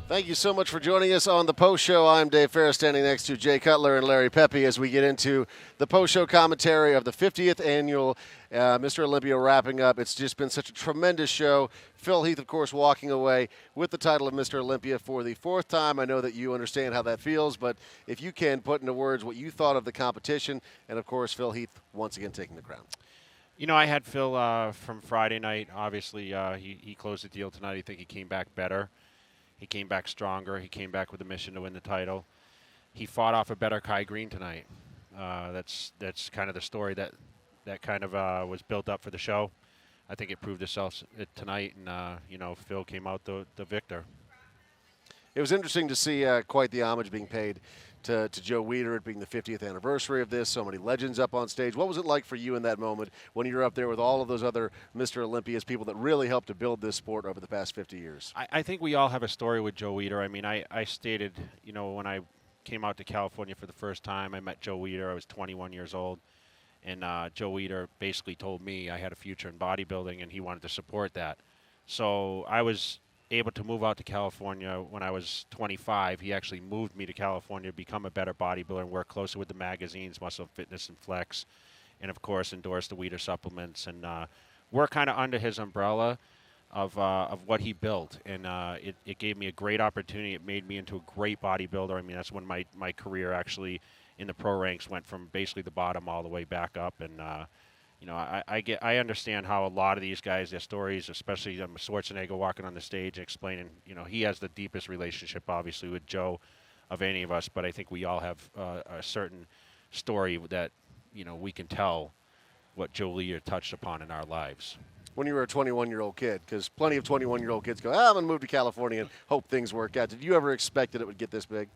Thank you so much for joining us on the post show. I'm Dave Ferris, standing next to Jay Cutler and Larry Pepe as we get into the post show commentary of the 50th annual Mr. Olympia wrapping up. It's just been such a tremendous show. Phil Heath, of course, walking away with the title of Mr. Olympia for the fourth time. I know that you understand how that feels, but if you can put into words what you thought of the competition, and of course, Phil Heath once again taking the crown. You know, I had Phil from Friday night. Obviously, he closed the deal tonight. I think he came back better. He came back stronger. He came back with a mission to win the title. He fought off a better Greene tonight. That's kind of the story that kind of was built up for the show. I think it proved itself tonight, and Phil came out the victor. It was interesting to see quite the homage being paid to Joe Weider, it being the 50th anniversary of this, so many legends up on stage. What was it like for you in that moment when you were up there with all of those other Mr. Olympias, people that really helped to build this sport over the past 50 years? I think we all have a story with Joe Weider. I mean, I stated, when I came out to California for the first time, I met Joe Weider. I was 21 years old, and Joe Weider basically told me I had a future in bodybuilding, and he wanted to support that. So I was able to move out to California when I was 25. He actually moved me to California to become a better bodybuilder and work closer with the magazines, Muscle Fitness and Flex, and of course endorse the Weider supplements and work kind of under his umbrella of what he built. And it gave me a great opportunity. It made me into a great bodybuilder. I mean, that's when my career actually in the pro ranks went from basically the bottom all the way back up. And I understand how a lot of these guys, their stories, especially Schwarzenegger walking on the stage and explaining, he has the deepest relationship, obviously, with Joe of any of us, but I think we all have a certain story that, we can tell what Joe Weider touched upon in our lives. When you were a 21-year-old kid, because plenty of 21-year-old kids go, I'm going to move to California and hope things work out. Did you ever expect that it would get this big?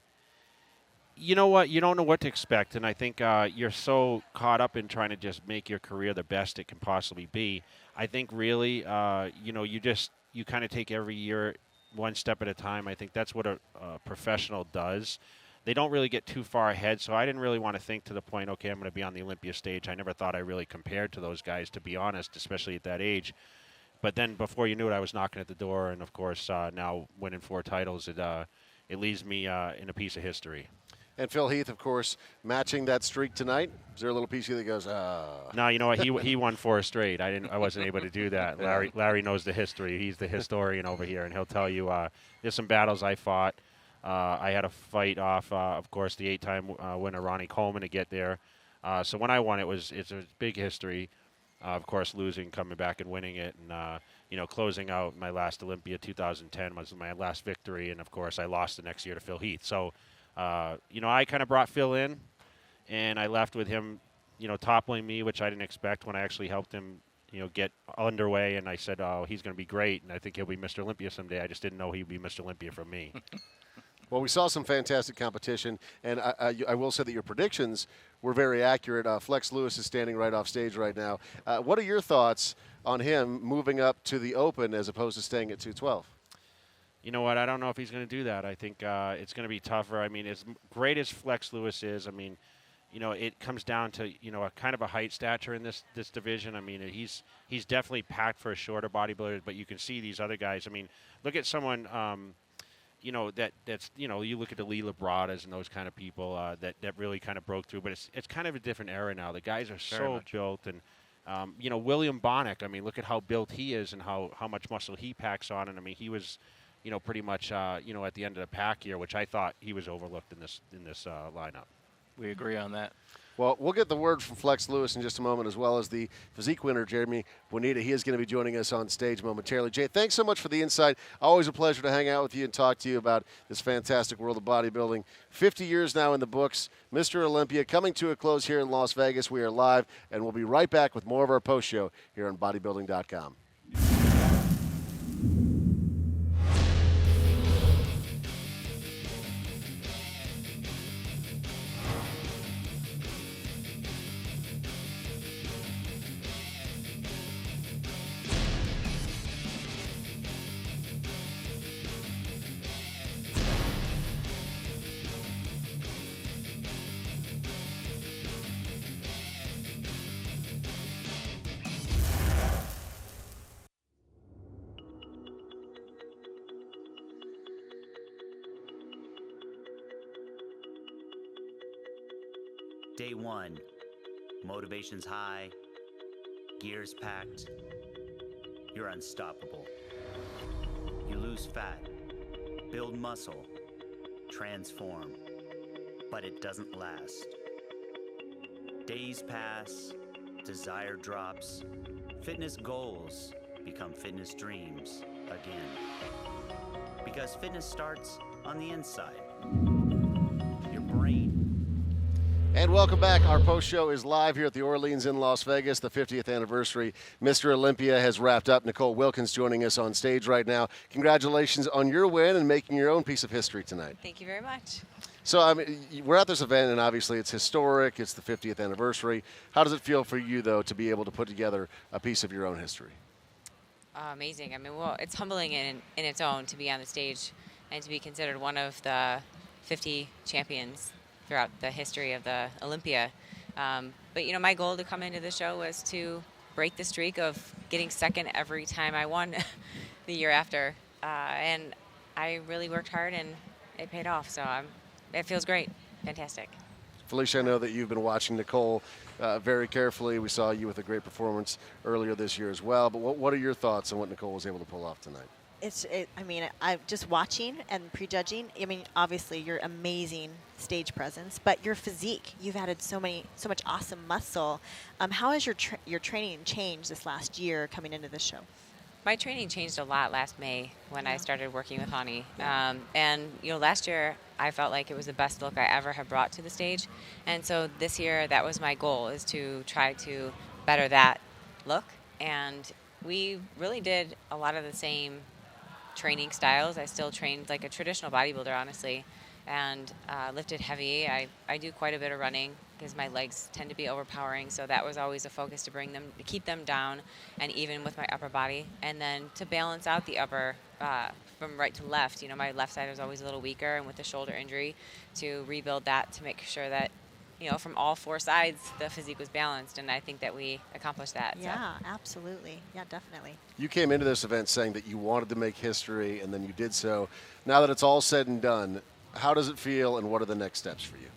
You know what? You don't know what to expect, and I think you're so caught up in trying to just make your career the best it can possibly be. I think really, you kind of take every year one step at a time. I think that's what a professional does. They don't really get too far ahead, so I didn't really want to think to the point, okay, I'm going to be on the Olympia stage. I never thought I really compared to those guys, to be honest, especially at that age. But then before you knew it, I was knocking at the door, and of course, now winning 4 titles, it leaves me in a piece of history. And Phil Heath, of course, matching that streak tonight. Is there a little piece of you that goes, No, you know what? He won 4 straight. I wasn't able to do that. Larry knows the history. He's the historian over here, and he'll tell you there's some battles I fought. I had to fight off, of course, the 8-time winner Ronnie Coleman to get there. So when I won, it's a big history. Of course, losing, coming back and winning it, and closing out my last Olympia 2010 was my last victory, and of course I lost the next year to Phil Heath. So. I kind of brought Phil in, and I left with him, toppling me, which I didn't expect when I actually helped him, get underway. And I said, oh, he's going to be great, and I think he'll be Mr. Olympia someday. I just didn't know he'd be Mr. Olympia from me. Well, we saw some fantastic competition, and I will say that your predictions were very accurate. Flex Lewis is standing right off stage right now. What are your thoughts on him moving up to the Open as opposed to staying at 212? You know what? I don't know if he's going to do that. I think it's going to be tougher. I mean, as great as Flex Lewis is, I mean, it comes down to, a kind of a height stature in this division. I mean, he's definitely packed for a shorter bodybuilder, but you can see these other guys. I mean, look at someone, that's you look at the Lee Labradas and those kind of people that really kind of broke through. But it's kind of a different era now. The guys are so built, and William Bonnick. I mean, look at how built he is and how much muscle he packs on. And I mean, he was. Pretty much, at the end of the pack here, which I thought he was overlooked in this lineup. We agree on that. Well, we'll get the word from Flex Lewis in just a moment, as well as the Physique winner, Jeremy Buendia. He is going to be joining us on stage momentarily. Jay, thanks so much for the insight. Always a pleasure to hang out with you and talk to you about this fantastic world of bodybuilding. 50 years now in the books. Mr. Olympia coming to a close here in Las Vegas. We are live, and we'll be right back with more of our post show here on Bodybuilding.com. Day 1, motivation's high, gears packed, you're unstoppable. You lose fat, build muscle, transform, but it doesn't last. Days pass, desire drops, fitness goals become fitness dreams again. Because fitness starts on the inside, your brain. And welcome back. Our post show is live here at the Orleans in Las Vegas. The 50th anniversary. Mr. Olympia has wrapped up. Nicole Wilkins joining us on stage right now. Congratulations on your win and making your own piece of history tonight. Thank you very much. So I mean, we're at this event, and obviously it's historic. It's the 50th anniversary. How does it feel for you, though, to be able to put together a piece of your own history? Amazing. I mean, well, it's humbling in its own to be on the stage and to be considered one of the 50 champions throughout the history of the Olympia. But, you know, my goal to come into the show was to break the streak of getting second every time I won the year after. And I really worked hard, and it paid off. So it feels great. Fantastic. Felicia, I know that you've been watching Nicole very carefully. We saw you with a great performance earlier this year as well. But what are your thoughts on what Nicole was able to pull off tonight? I mean, I'm just watching and prejudging. I mean, obviously, your amazing stage presence, but your physique. You've added so much awesome muscle. How has your training changed this last year coming into the show? My training changed a lot last May when I started working with Hani. And, you know, last year I felt like it was the best look I ever have brought to the stage. And so this year that was my goal, is to try to better that look. And we really did a lot of the same training styles. I still trained like a traditional bodybuilder, honestly, and lifted heavy. I do quite a bit of running because my legs tend to be overpowering, so that was always a focus, to keep them down and even with my upper body, and then to balance out the upper from right to left. You know, my left side was always a little weaker, and with the shoulder injury, to rebuild that to make sure that, you know, from all four sides, the physique was balanced, and I think that we accomplished that. Yeah, absolutely. Yeah, definitely. You came into this event saying that you wanted to make history, and then you did so. Now that it's all said and done, how does it feel, and what are the next steps for you?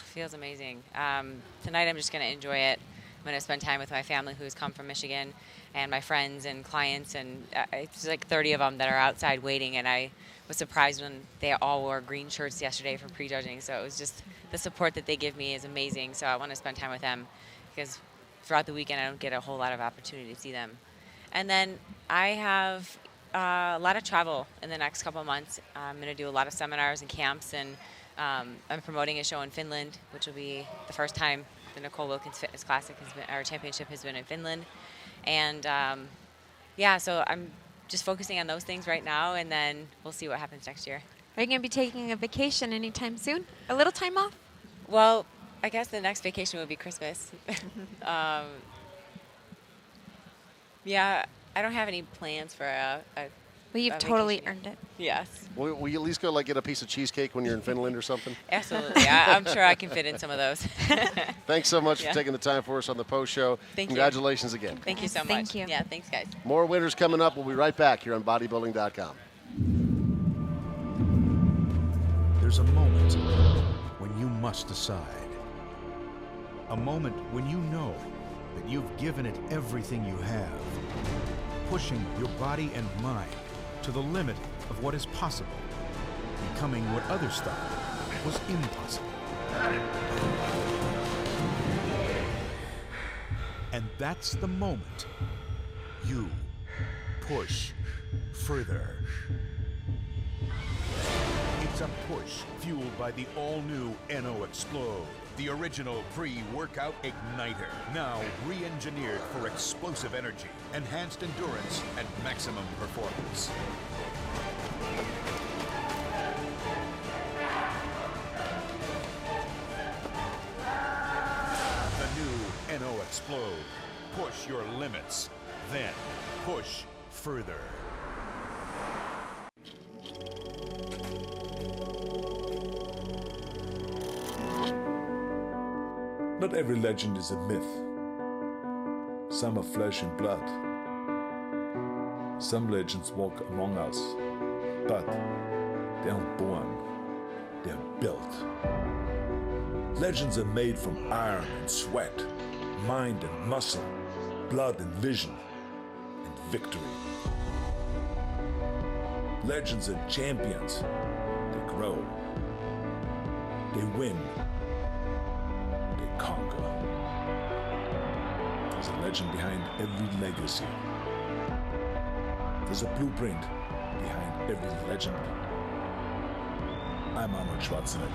Feels amazing. Tonight I'm just going to enjoy it. I'm going to spend time with my family who's come from Michigan, and my friends and clients, and it's like 30 of them that are outside waiting, and I was surprised when they all wore green shirts yesterday for prejudging. So it was just, the support that they give me is amazing. So I want to spend time with them, because throughout the weekend I don't get a whole lot of opportunity to see them. And then I have a lot of travel in the next couple of months. I'm going to do a lot of seminars and camps, and I'm promoting a show in Finland, which will be the first time the Nicole Wilkins Fitness Classic our championship has been in Finland. And yeah, so I'm just focusing on those things right now, and then we'll see what happens next year. Are you going to be taking a vacation anytime soon? A little time off? Well, I guess the next vacation would be Christmas. Yeah, I don't have any plans for Well, you've totally earned it. Yes. Will you at least go get a piece of cheesecake when you're in Finland or something? Absolutely. I'm sure I can fit in some of those. Thanks so much for taking the time for us on the post show. Congratulations again. Thank you so much. Thank you. Yeah, thanks, guys. More winners coming up. We'll be right back here on Bodybuilding.com. There's a moment when you must decide. A moment when you know that you've given it everything you have, pushing your body and mind to the limit of what is possible, becoming what others thought was impossible. And that's the moment you push further. It's a push fueled by the all-new NO Explode, the original pre-workout igniter, now re-engineered for explosive energy, enhanced endurance, and maximum performance. The new NO Explode. Push your limits, then push further. Not every legend is a myth. Some are flesh and blood. Some legends walk among us, but they aren't born, they're built. Legends are made from iron and sweat, mind and muscle, blood and vision, and victory. Legends are champions. They grow. They win. They conquer. There's a legend behind every legacy. There's a blueprint behind every legend. I'm Arnold Schwarzenegger.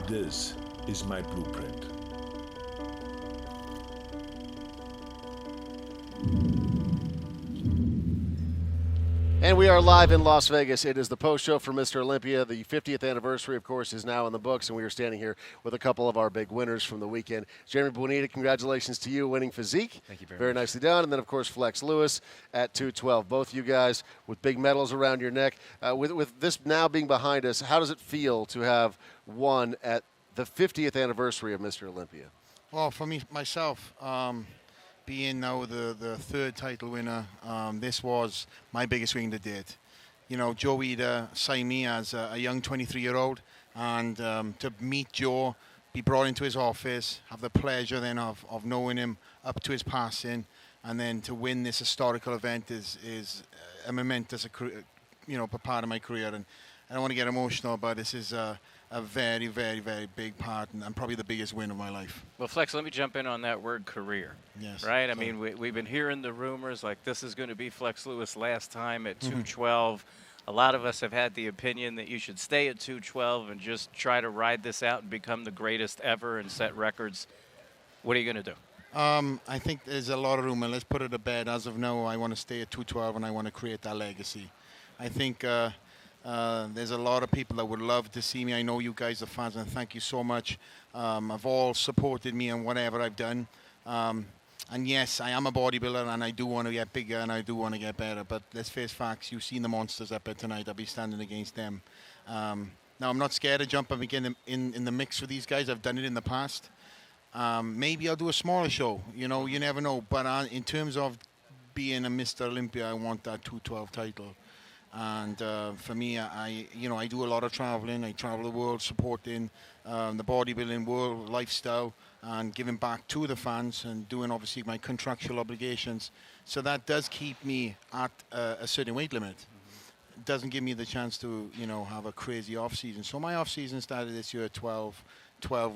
This is my blueprint. And we are live in Las Vegas. It is the post show for Mr. Olympia. The 50th anniversary, of course, is now in the books, and we are standing here with a couple of our big winners from the weekend. Jeremy Buendia, congratulations to you winning Physique. Thank you very much. Nicely done. And then, of course, Flex Lewis at 212. Both you guys with big medals around your neck. With this now being behind us, how does it feel to have won at the 50th anniversary of Mr. Olympia? Well, for me, myself, being now the third title winner, this was my biggest win to date. You know, Joe Weider signed me as a young 23-year-old, and to meet Joe, be brought into his office, have the pleasure then of knowing him up to his passing, and then to win this historical event is a momentous, part of my career. And I don't want to get emotional, but this is a very, very, very big part, and probably the biggest win of my life. Well, Flex, let me jump in on that word career. Yes. Right? I mean, we've been hearing the rumors like this is going to be Flex Lewis' last time at 212. A lot of us have had the opinion that you should stay at 212 and just try to ride this out and become the greatest ever and set records. What are you going to do? I think there's a lot of room, and let's put it to bed. As of now, I want to stay at 212, and I want to create that legacy. I think there's a lot of people that would love to see me. I know you guys are fans, and thank you so much. Have all supported me in whatever I've done. And yes, I am a bodybuilder, and I do want to get bigger, and I do want to get better. But let's face facts. You've seen the monsters up here tonight. I'll be standing against them. Now, I'm not scared to jump up again in the mix with these guys. I've done it in the past. Maybe I'll do a smaller show. You know, you never know. But in terms of being a Mr. Olympia, I want that 212 title. And for me, I do a lot of traveling. I travel the world supporting the bodybuilding world lifestyle and giving back to the fans and doing obviously my contractual obligations. So that does keep me at a certain weight limit. It doesn't give me the chance to, have a crazy off season. So my off season started this year 12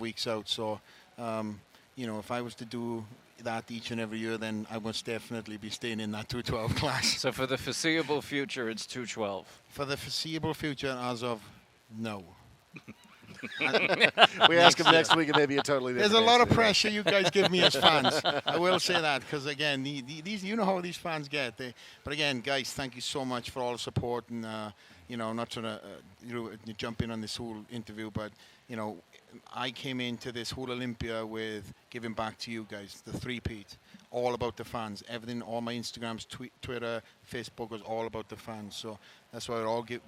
weeks out. So, if I was to do that each and every year, then I must definitely be staying in that 212 class. So for the foreseeable future, it's 212. For the foreseeable future, as of no. We ask him next week, and maybe a totally different. There's a lot of pressure you guys give me as fans. I will say that, because again, these you know how these fans get. But again, guys, thank you so much for all the support, and I'm not trying to jump in on this whole interview, but I came into this whole Olympia with giving back to you guys, the three-peat, all about the fans. Everything, all my Instagrams, Twitter, Facebook was all about the fans. So that's why I'll give,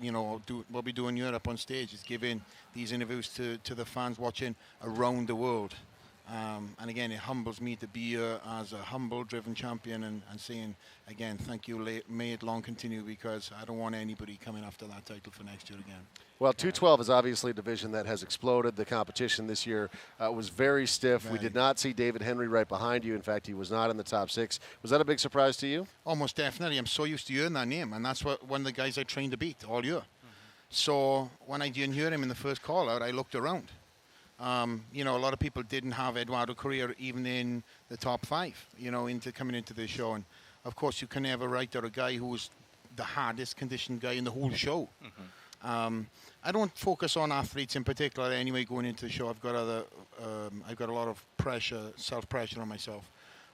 what we do in Europe on stage is giving these interviews to the fans watching around the world. And again, it humbles me to be here as a humble, driven champion and saying, again, thank you, may it long continue, because I don't want anybody coming after that title for next year again. Well, 212 is obviously a division that has exploded. The competition this year was very stiff. We did not see David Henry right behind you. In fact, he was not in the top 6. Was that a big surprise to you? Almost definitely. I'm so used to hearing that name, and that's one of the guys I trained to beat all year. So when I didn't hear him in the first call-out, I looked around. A lot of people didn't have Eduardo Correa even in the top 5, coming into the show. And, of course, you can never write out a guy who was the hardest conditioned guy in the whole show. I don't focus on athletes in particular anyway going into the show. I've got a lot of pressure, self-pressure on myself.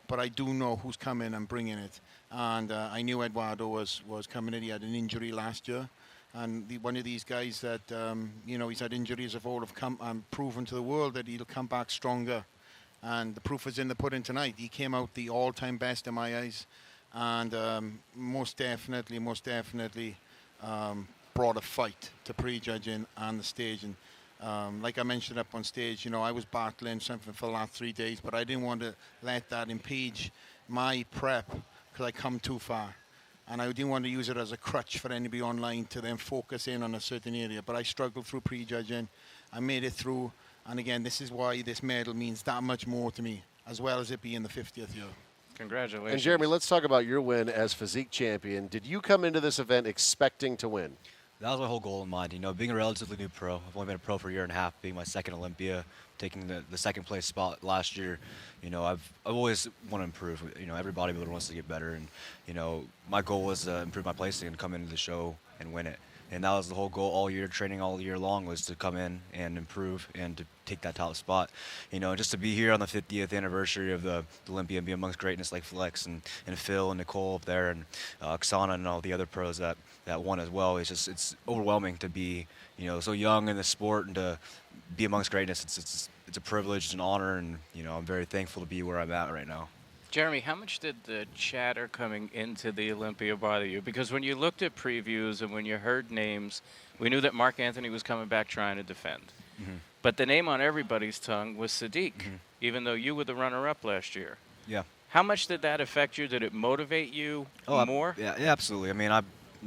But I do know who's coming and bringing it. And I knew Eduardo was coming in. He had an injury last year. And one of these guys that, he's had injuries of all have come and proven to the world that he'll come back stronger. And the proof is in the pudding tonight. He came out the all-time best in my eyes. And most definitely brought a fight to prejudging and the stage. And like I mentioned up on stage, I was battling something for the last 3 days, but I didn't want to let that impede my prep because I come too far. And I didn't want to use it as a crutch for anybody online to then focus in on a certain area. But I struggled through prejudging. I made it through. And again, this is why this medal means that much more to me, as well as it being the 50th year. Congratulations. And Jeremy, let's talk about your win as Physique champion. Did you come into this event expecting to win? That was my whole goal in mind. You know, being a relatively new pro, I've only been a pro for a year and a half, being my second Olympia, taking the second place spot last year. You know, I've always want to improve. You know, every bodybuilder wants to get better, and you know, my goal was to improve my placing and come into the show and win it. And that was the whole goal all year, training all year long, was to come in and improve and to take that top spot. You know, just to be here on the 50th anniversary of the Olympia and be amongst greatness like Flex and Phil and Nicole up there and Oksana and all the other pros that won as well. It's overwhelming to be, you know, so young in the sport and to be amongst greatness. It's a privilege, it's an honor, and you know, I'm very thankful to be where I'm at right now. Jeremy, how much did the chatter coming into the Olympia bother you? Because when you looked at previews and when you heard names, we knew that Mark Anthony was coming back trying to defend. Mm-hmm. But the name on everybody's tongue was Physique, even though you were the runner-up last year. Yeah. How much did that affect you? Did it motivate you more? Yeah, absolutely. I mean,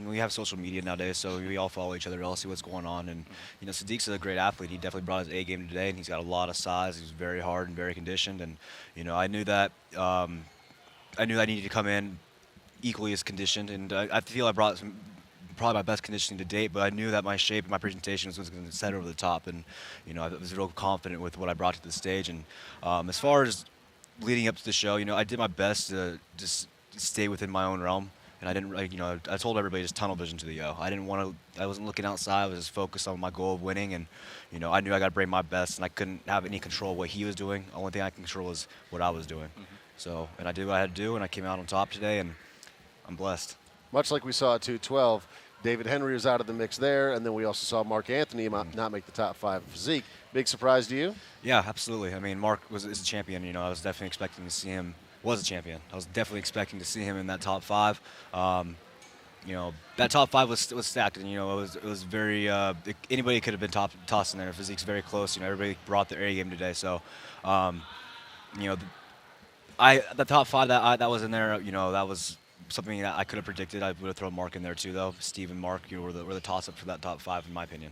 we have social media nowadays, so we all follow each other, all see what's going on. And you know, Sadiq's a great athlete. He definitely brought his A game today, and he's got a lot of size. He's very hard and very conditioned. And you know, I knew that I needed to come in equally as conditioned. And I feel I brought probably my best conditioning to date. But I knew that my shape and my presentation was going to set over the top. And you know, I was real confident with what I brought to the stage. And as far as leading up to the show, you know, I did my best to just stay within my own realm. And I didn't, you know, I told everybody just tunnel vision to the yo. I wasn't looking outside. I was just focused on my goal of winning. And, you know, I knew I got to bring my best, and I couldn't have any control of what he was doing. The only thing I can control is what I was doing. So, and I did what I had to do, and I came out on top today, and I'm blessed. Much like we saw at 212, David Henry was out of the mix there, and then we also saw Mark Anthony not make the top 5 Physique. Big surprise to you? Yeah, absolutely. I mean, Mark is a champion. You know, I was definitely expecting to see him. Was a champion. I was definitely expecting to see him in that top 5. You know, that top 5 was stacked, and you know, it was very anybody could have been tossed in there. Physique's very close. You know, everybody brought their A game today. So, you know, the top 5 that was in there. You know, that was something that I could have predicted. I would have thrown Mark in there too, though. Steve and Mark, you know, were the toss up for that top 5, in my opinion.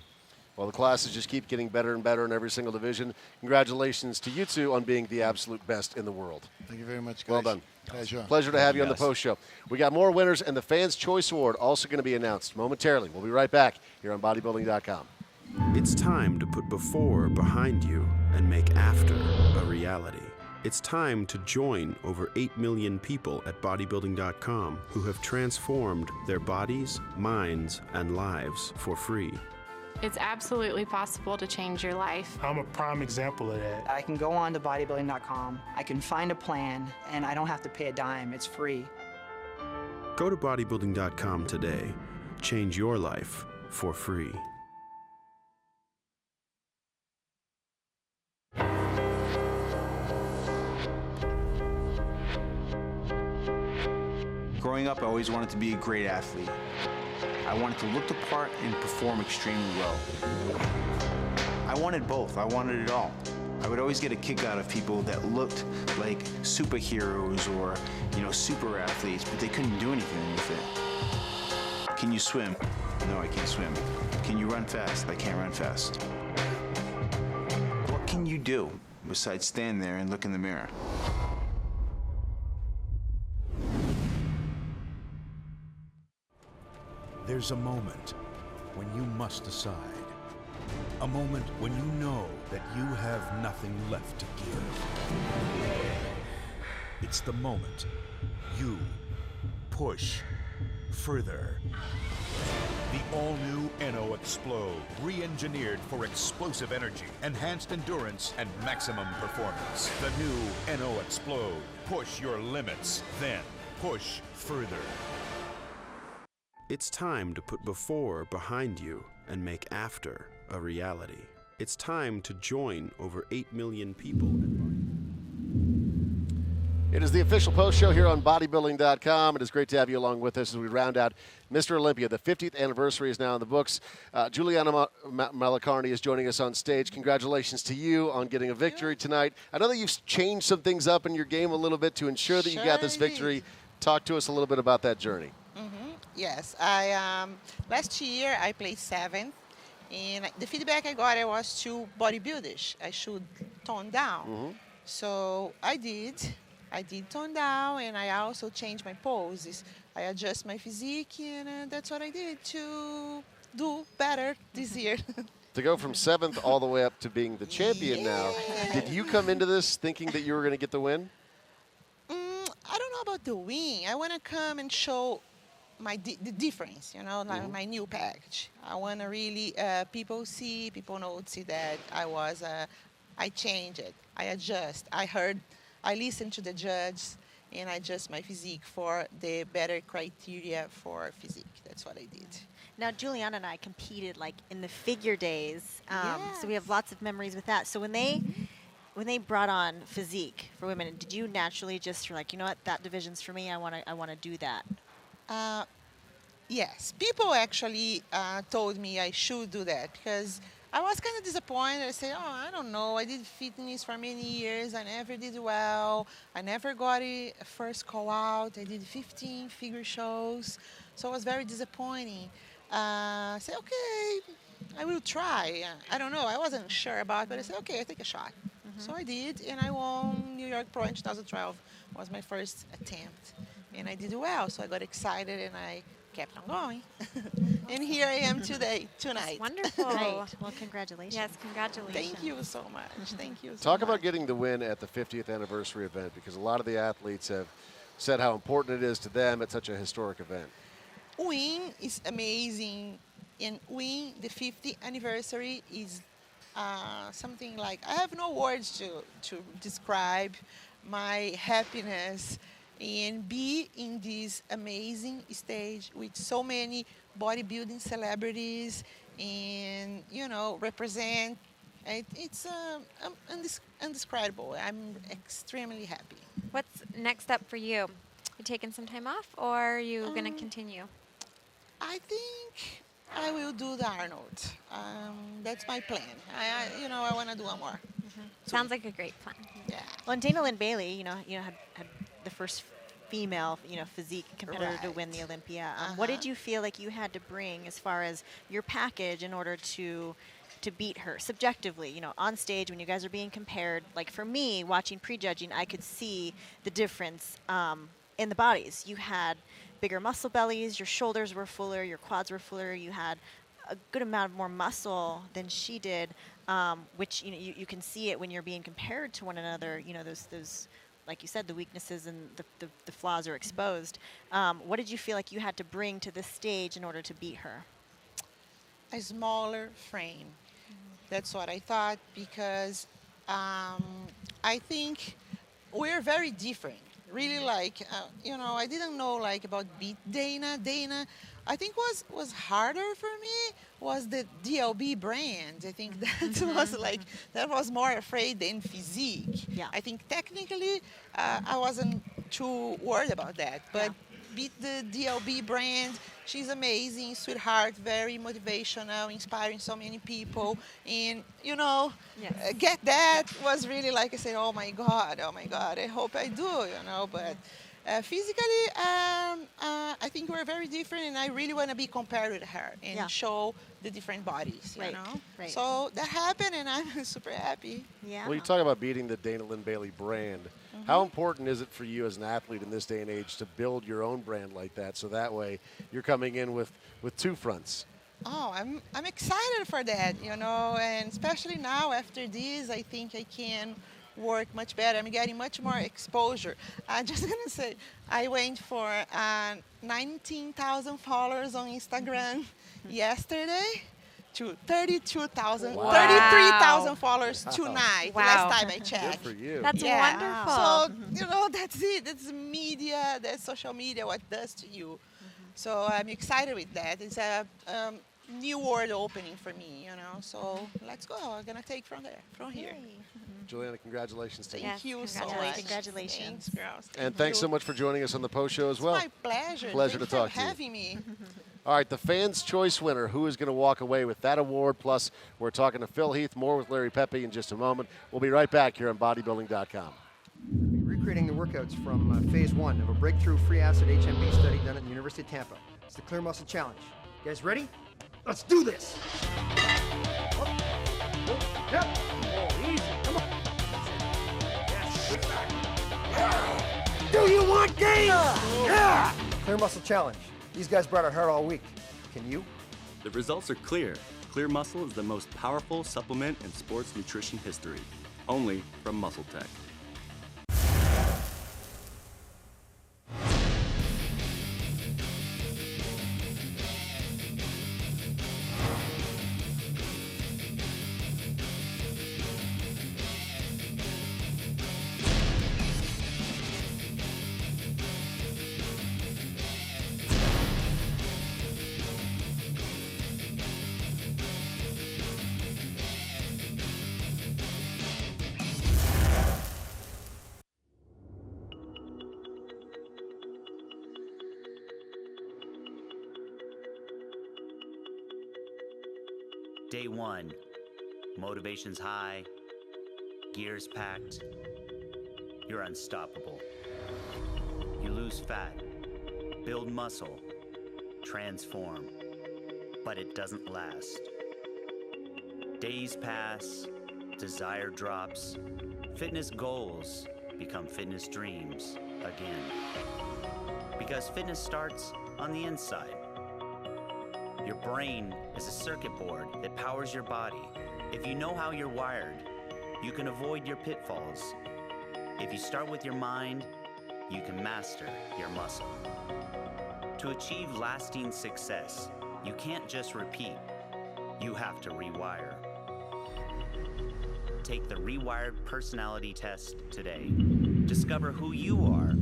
Well, the classes just keep getting better and better in every single division. Congratulations to you two on being the absolute best in the world. Thank you very much, guys. Well done. Pleasure. Pleasure to have you on the post show. We got more winners, and the Fans' Choice Award also going to be announced momentarily. We'll be right back here on Bodybuilding.com. It's time to put before behind you and make after a reality. It's time to join over 8 million people at Bodybuilding.com who have transformed their bodies, minds, and lives for free. It's absolutely possible to change your life. I'm a prime example of that. I can go on to Bodybuilding.com, I can find a plan, and I don't have to pay a dime. It's free. Go to Bodybuilding.com today. Change your life for free. Growing up, I always wanted to be a great athlete. I wanted to look the part and perform extremely well. I wanted both. I wanted it all. I would always get a kick out of people that looked like superheroes or, you know, super athletes, but they couldn't do anything with it. Can you swim? No, I can't swim. Can you run fast? I can't run fast. What can you do besides stand there and look in the mirror? There's a moment when you must decide. A moment when you know that you have nothing left to give. It's the moment you push further. The all-new Eno Explode, re-engineered for explosive energy, enhanced endurance, and maximum performance. The new Eno Explode. Push your limits, then push further. It's time to put before behind you and make after a reality. It's time to join over 8 million people. It is the official post show here on Bodybuilding.com. It is great to have you along with us as we round out Mr. Olympia. The 50th anniversary is now in the books. Juliana Malacarni is joining us on stage. Congratulations to you on getting a victory tonight. I know that you've changed some things up in your game a little bit to ensure that you got this victory. Talk to us a little bit about that journey. Yes, last year I placed 7th, And the feedback I got was too bodybuildish. I should tone down. So I did. I did tone down, and I also changed my poses. I adjust my physique, and that's what I did to do better this year. To go from 7th all the way up to being the champion now, did you come into this thinking that you were going to get the win? I don't know about the win. I want to come and show the difference, like my new package. I want to really people notice that I changed it, I adjust. I listen to the judge, and I adjust my physique for the better criteria for physique. That's what I did. Now, Juliana and I competed like in the figure days, so we have lots of memories with that. So when they brought on physique for women, did you naturally just like, you know what, that division's for me. I want to do that. Yes, people actually told me I should do that because I was kind of disappointed. I said, I don't know. I did fitness for many years. I never did well. I never got a first call out. I did 15 figure shows, so it was very disappointing. I said, okay, I will try. I don't know. I wasn't sure about it, but I said, okay, I'll take a shot. So I did, and I won New York Pro in 2012. It was my first attempt, and I did well. So I got excited, and I kept on going. And here I am tonight. That's wonderful. Great. Well, congratulations. Yes, congratulations. Thank you so much. Thank you so Talk much. about getting the win at the 50th anniversary event, because a lot of the athletes have said how important it is to them at such a historic event. Win is amazing, and win the 50th anniversary is something like, I have no words to describe my happiness and be in this amazing stage with so many bodybuilding celebrities and, represent. It's indescribable. I'm extremely happy. What's next up for you? You taking some time off, or are you going to continue? I think I will do the Arnold. That's my plan. I want to do one more. Sounds like a great plan. Yeah. Well, and Dana Lynn Bailey, had the first female, physique competitor to win the Olympia. What did you feel like you had to bring as far as your package in order to beat her subjectively? On stage when you guys are being compared. Like for me, watching prejudging, I could see the difference in the bodies. You had bigger muscle bellies, your shoulders were fuller, your quads were fuller, you had a good amount of more muscle than she did, which you can see it when you're being compared to one another. Those like you said, the weaknesses and the flaws are exposed. What did you feel like you had to bring to this stage in order to beat her? A smaller frame. That's what I thought, because I think we're very different. Really, I didn't know about beat Dana. Dana, I think was harder for me was the DLB brand. I think that was more afraid than physique. Yeah. I think technically I wasn't too worried about that, but beat the DLB brand. She's amazing, sweetheart, very motivational, inspiring so many people. And, get that was really like I said, oh my God, I hope I do, But physically, I think we're very different, and I really want to be compared with her and show the different bodies, you know? Right. So that happened, and I'm super happy. Yeah. Well, you talk about beating the Dana Lynn Bailey brand. How important is it for you as an athlete in this day and age to build your own brand like that, so that way you're coming in with two fronts? Oh, I'm excited for that, and especially now after this, I think I can work much better. I'm getting much more exposure. I'm just going to say, I went for 19,000 followers on Instagram yesterday to 32,000, 33,000 followers tonight. Last time I checked. Good for you. That's wonderful. So, that's it. That's media, that's social media, what it does to you. So I'm excited with that. It's a new world opening for me, So let's go. I'm going to take from here. Juliana, congratulations to you. Thank you so much. Congratulations. Thanks, girls. And thanks so much for joining us on the post show as well. It's my pleasure. Pleasure Thanks to talk for to you. having me. All right, the Fans' Choice winner, who is going to walk away with that award? Plus, we're talking to Phil Heath, more with Larry Pepe in just a moment. We'll be right back here on Bodybuilding.com. Recreating the workouts from phase 1 of a breakthrough free acid HMB study done at the University of Tampa. It's the Clear Muscle Challenge. You guys ready? Let's do this. Yep. Oh, easy. Come on. Yes. Do you want gains? Yeah. Clear Muscle Challenge. These guys brought it hard all week. Can you? The results are clear. Clear Muscle is the most powerful supplement in sports nutrition history. Only from Muscle Tech. Day one, motivation's high, gears packed, you're unstoppable. You lose fat, build muscle, transform, but it doesn't last. Days pass, desire drops, fitness goals become fitness dreams again. Because fitness starts on the inside. Your brain is a circuit board that powers your body. If you know how you're wired, you can avoid your pitfalls. If you start with your mind, you can master your muscle. To achieve lasting success, you can't just repeat, you have to rewire. Take the Rewired Personality Test today. Discover who you are.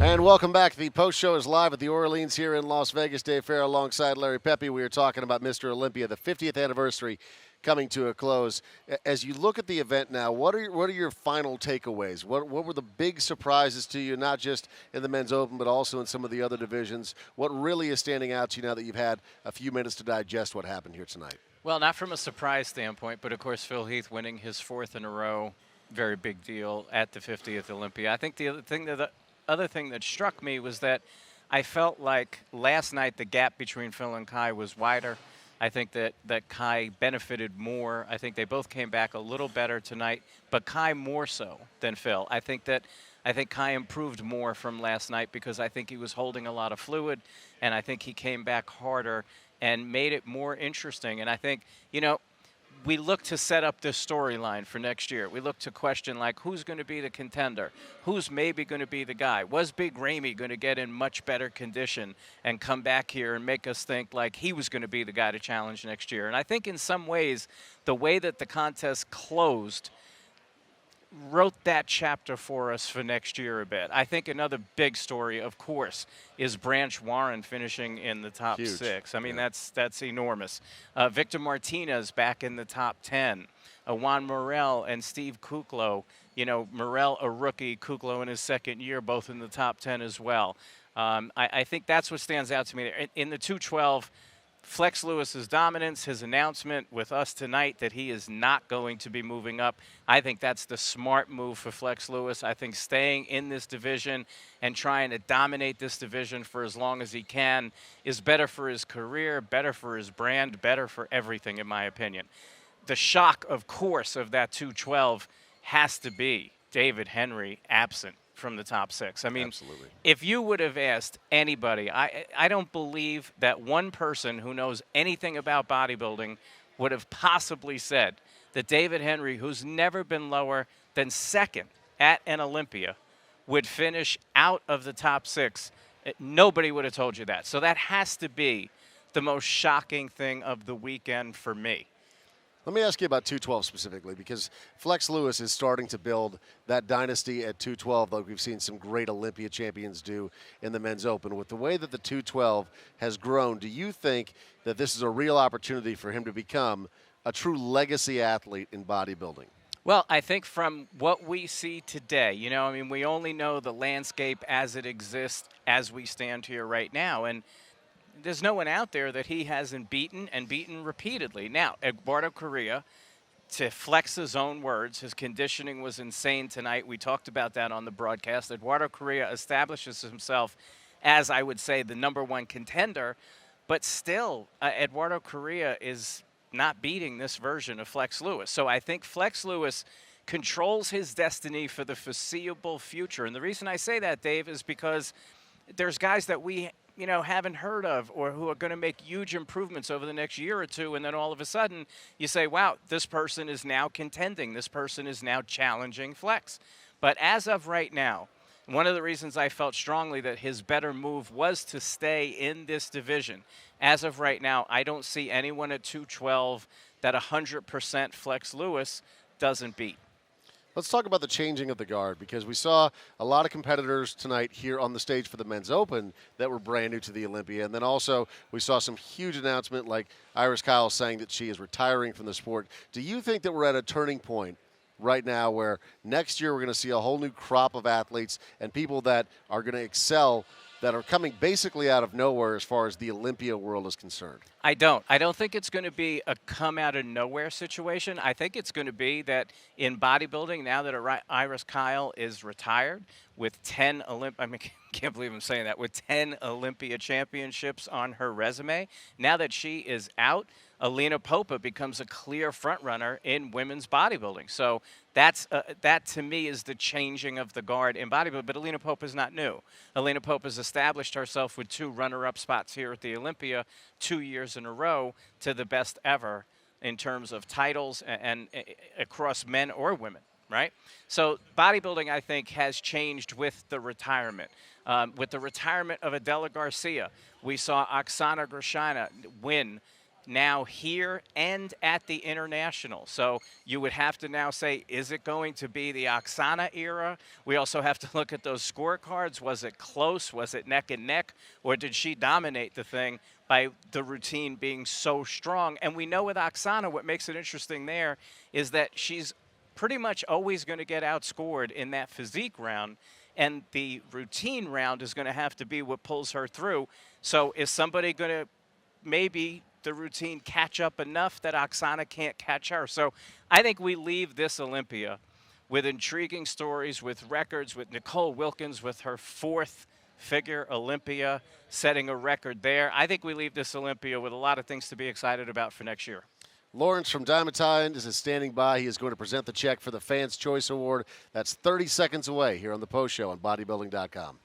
And welcome back. The post show is live at the Orleans here in Las Vegas. Dave Farrell alongside Larry Pepe. We are talking about Mr. Olympia, the 50th anniversary coming to a close. As you look at the event now, what are your final takeaways? What were the big surprises to you, not just in the men's open, but also in some of the other divisions? What really is standing out to you now that you've had a few minutes to digest what happened here tonight? Well, not from a surprise standpoint, but of course Phil Heath winning his 4th in a row, very big deal at the 50th Olympia. I think the other thing that struck me was that I felt like last night the gap between Phil and Kai was wider. I think that Kai benefited more. I think they both came back a little better tonight, but Kai more so than Phil. I think Kai improved more from last night because I think he was holding a lot of fluid, and I think he came back harder and made it more interesting. And I think, we look to set up this storyline for next year. We look to question, like, who's going to be the contender? Who's maybe going to be the guy? Was Big Ramey going to get in much better condition and come back here and make us think like he was going to be the guy to challenge next year? And I think in some ways, the way that the contest closed wrote that chapter for us for next year a bit. I think another big story, of course, is Branch Warren finishing in the top 6. I mean, that's enormous. Victor Martinez back in the top 10. Juan Morel and Steve Kuklo. Morel a rookie, Kuklo in his 2nd year, both in the top 10 as well. I think that's what stands out to me there. In the 212, Flex Lewis's dominance, his announcement with us tonight that he is not going to be moving up, I think that's the smart move for Flex Lewis. I think staying in this division and trying to dominate this division for as long as he can is better for his career, better for his brand, better for everything, in my opinion. The shock, of course, of that 212 has to be David Henry absent from the top 6. I mean, absolutely. If you would have asked anybody, I don't believe that one person who knows anything about bodybuilding would have possibly said that David Henry, who's never been lower than 2nd at an Olympia, would finish out of the top 6. Nobody would have told you that. So that has to be the most shocking thing of the weekend for me. Let me ask you about 212 specifically, because Flex Lewis is starting to build that dynasty at 212 like we've seen some great Olympia champions do in the men's open. With the way that the 212 has grown, do you think that this is a real opportunity for him to become a true legacy athlete in bodybuilding? Well, I think from what we see today, we only know the landscape as it exists as we stand here right now. And there's no one out there that he hasn't beaten and beaten repeatedly. Now, Eduardo Correa, to Flex his own words, his conditioning was insane tonight. We talked about that on the broadcast. Eduardo Correa establishes himself as, I would say, the #1 contender. But still, Eduardo Correa is not beating this version of Flex Lewis. So I think Flex Lewis controls his destiny for the foreseeable future. And the reason I say that, Dave, is because there's guys that we haven't heard of or who are going to make huge improvements over the next year or two, and then all of a sudden you say, wow, this person is now contending. This person is now challenging Flex. But as of right now, one of the reasons I felt strongly that his better move was to stay in this division. As of right now, I don't see anyone at 212 that 100% Flex Lewis doesn't beat. Let's talk about the changing of the guard, because we saw a lot of competitors tonight here on the stage for the Men's Open that were brand new to the Olympia. And then also we saw some huge announcement like Iris Kyle saying that she is retiring from the sport. Do you think that we're at a turning point right now where next year we're going to see a whole new crop of athletes and people that are going to excel that are coming basically out of nowhere as far as the Olympia world is concerned? I don't think it's going to be a come out of nowhere situation. I think it's going to be that in bodybuilding, now that Iris Kyle is retired with 10 I can't believe I'm saying that, with 10 Olympia championships on her resume, now that she is out, Alina Popa becomes a clear front runner in women's bodybuilding. So that to me is the changing of the guard in bodybuilding. But Alina Popa is not new. Alina Popa has established herself with 2 runner-up spots here at the Olympia 2 years in a row to the best ever in terms of titles and across men or women, right? So bodybuilding, I think, has changed with the retirement. With the retirement of Adela Garcia, we saw Oksana Grishina win now here and at the International. So you would have to now say, is it going to be the Oksana era? We also have to look at those scorecards. Was it close? Was it neck and neck? Or did she dominate the thing by the routine being so strong? And we know with Oksana, what makes it interesting there is that she's pretty much always going to get outscored in that physique round, and the routine round is going to have to be what pulls her through. So is somebody going to maybe the routine catch up enough that Oksana can't catch her? So I think we leave this Olympia with intriguing stories, with records, with Nicole Wilkins with her 4th figure Olympia, setting a record there. I think we leave this Olympia with a lot of things to be excited about for next year. Lawrence from Diamantine is standing by. He is going to present the check for the Fans' Choice Award. That's 30 seconds away here on the Post Show on Bodybuilding.com.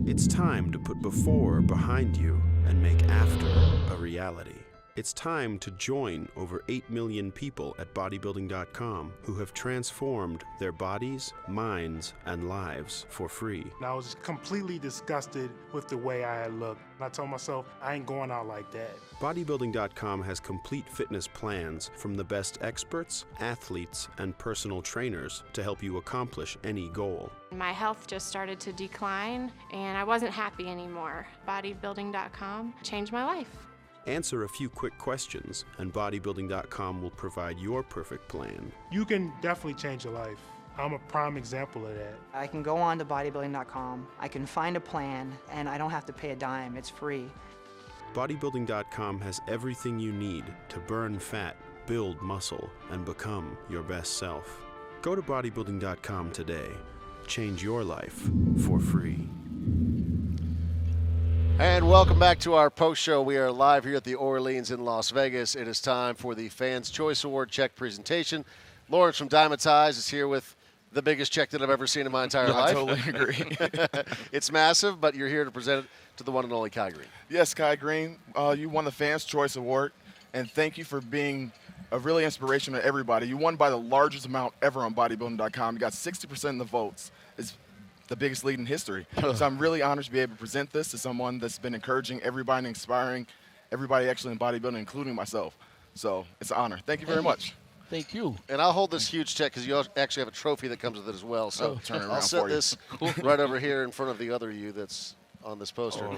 It's time to put before behind you and make after a reality. It's time to join over 8 million people at Bodybuilding.com who have transformed their bodies, minds, and lives for free. And I was completely disgusted with the way I had looked. And I told myself, I ain't going out like that. Bodybuilding.com has complete fitness plans from the best experts, athletes, and personal trainers to help you accomplish any goal. My health just started to decline, and I wasn't happy anymore. Bodybuilding.com changed my life. Answer a few quick questions, and Bodybuilding.com will provide your perfect plan. You can definitely change your life. I'm a prime example of that. I can go on to bodybuilding.com, I can find a plan, and I don't have to pay a dime. It's free. Bodybuilding.com has everything you need to burn fat, build muscle, and become your best self. Go to bodybuilding.com today. Change your life for free. And welcome back to our post show. We are live here at the Orleans in Las Vegas. It is time for the Fans' Choice Award check presentation. Lawrence from Diamond Ties is here with the biggest check that I've ever seen in my entire life. I totally agree. It's massive, but you're here to present it to the one and only Kai Greene. Yes, Kai Greene, you won the Fans' Choice Award, and thank you for being a really inspiration to everybody. You won by the largest amount ever on Bodybuilding.com. You got 60% of the votes. It's the biggest lead in history. So I'm really honored to be able to present this to someone that's been encouraging everybody and inspiring everybody actually in bodybuilding, including myself. So it's an honor. Thank you very much. Thank you. And I'll hold this huge check because you actually have a trophy that comes with it as well. So turn it around I'll set for you. this right over here in front of the other you that's on this poster.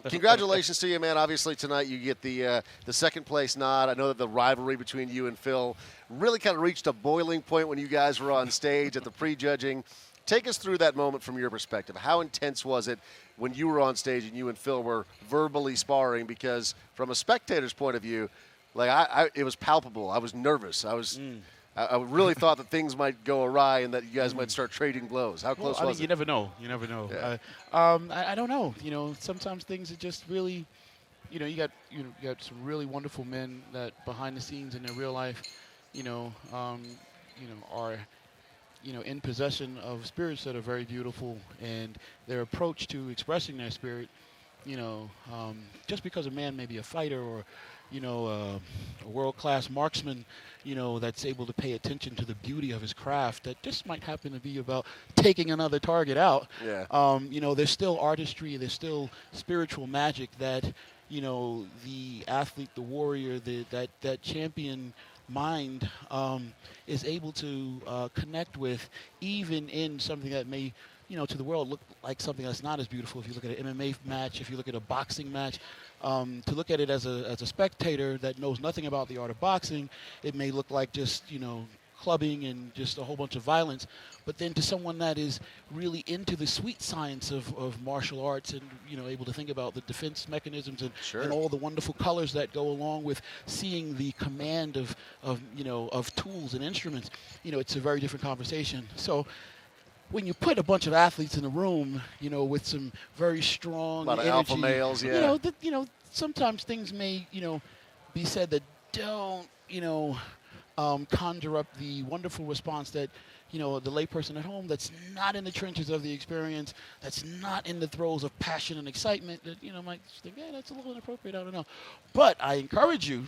Congratulations to you, man. Obviously tonight you get the second place nod. I know that the rivalry between you and Phil really kind of reached a boiling point when you guys were on stage at the prejudging. Take us through that moment from your perspective. How intense was it when you were on stage and you and Phil were verbally sparring? Because from a spectator's point of view, like it was palpable. I was nervous. I really thought that things might go awry and that you guys might start trading blows. How close was it? You never know. You never know. Yeah. I don't know. You know, sometimes things are just really you got some really wonderful men that behind the scenes in their real life, are in possession of spirits that are very beautiful, and their approach to expressing their spirit, just because a man may be a fighter or, a world-class marksman, that's able to pay attention to the beauty of his craft, that just might happen to be about taking another target out. Yeah. There's still artistry, there's still spiritual magic that, the athlete, the warrior, that champion mind is able to connect with, even in something that may, to the world look like something that's not as beautiful. If you look at an MMA match, if you look at a boxing match, to look at it as a spectator that knows nothing about the art of boxing, it may look like just, clubbing and just a whole bunch of violence. But then to someone that is really into the sweet science of martial arts and, able to think about the defense mechanisms and all the wonderful colors that go along with seeing the command of tools and instruments, it's a very different conversation. So when you put a bunch of athletes in a room, with some very strong a lot of energy, alpha males, yeah. Sometimes things may, be said that don't, conjure up the wonderful response that, the layperson at home that's not in the trenches of the experience, that's not in the throes of passion and excitement, that, might think, yeah, that's a little inappropriate, I don't know. But I encourage you,